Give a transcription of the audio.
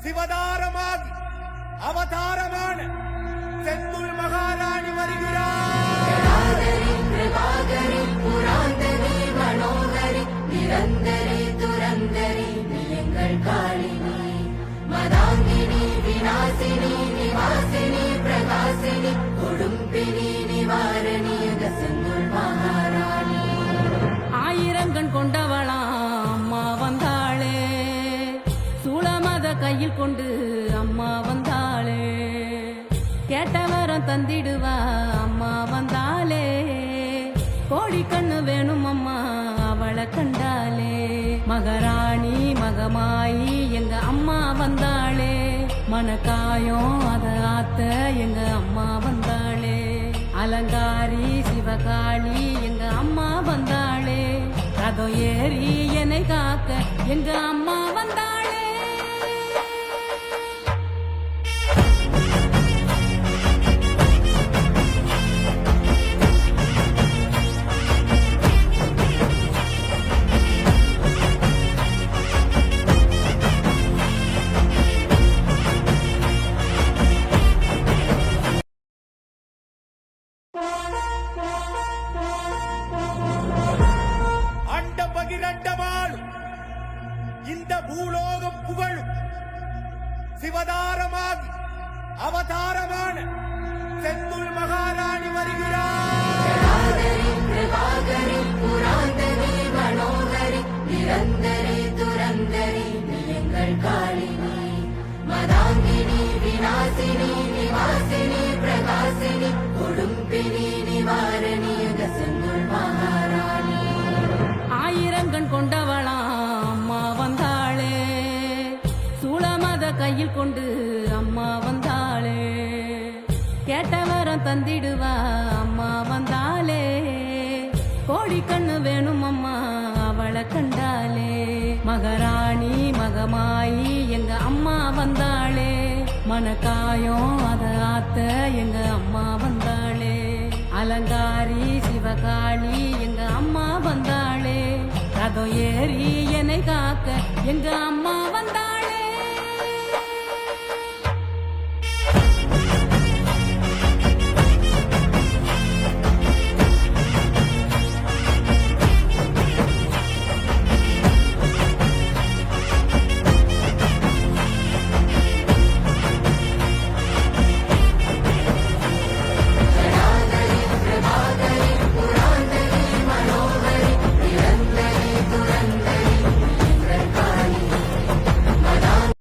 சிவதாரமாகி அவதாரமான செந்தூர் மகாராணி வருகிறார். புராந்தரி மனோகரி நிரந்தரி துரந்தரி எங்கள் காளினி மதாங்கினி விநாசினி நிவாசினி பிரகாசினி கொடும்பினி நிவாரணி செந்தூர் மகாராணி. ஆயிரங்கண் கொண்டவளா அம்மா வந்தாளே, சூளமத கையில் கொண்டு அம்மா வந்தாளே, கேட்டவரம் தந்திடுவா அம்மா வந்தாளே, கோடி கண்ணு வேணும் அம்மா அவளை கண்டாலே. மகராணி மகமாயி எங்க அம்மா வந்தாளே, மனக்காயம் அத ஆத்த எங்க அம்மா வந்தாளே. அலங்காரி சிவகாளி எங்க அம்மா வந்தாளே, ரதம் ஏறி என்னை காக்க எங்க அம்மா வந்தாளே. இந்த பூலோகம் புகழும் சிவதாரமாகி அவதாரமான செந்தூர் மகாராணி வருகிறார். புராந்தரி மனோகரி நிரந்தரி துரந்தரி எங்கள் காளினி மதாங்கினி விநாசினி நிவாசினி பிரகாசினி கொடும்பினி நிவாரணி செந்தூர் மகாராணி. ஆயிரங்கண் கொண்டவளா அம்மா வந்தாளே, சூளமத கையில் கொண்டு அம்மா வந்தாளே, கேட்டவரம் தந்திடுவா அம்மா வந்தாளே, கோடி கண்ணு வேணும் அம்மா அவளை கண்டாலே. மகராணி மகமாயி எங்க அம்மா வந்தாளே, மனக்காயம் அத ஆத்த எங்க அம்மா வந்தாளே. அலங்காரி சிவகாளி எங்க அம்மா வந்தாளே, ரதம் ஏறி என்னை காக்க எங்க அம்மா வந்தாளே.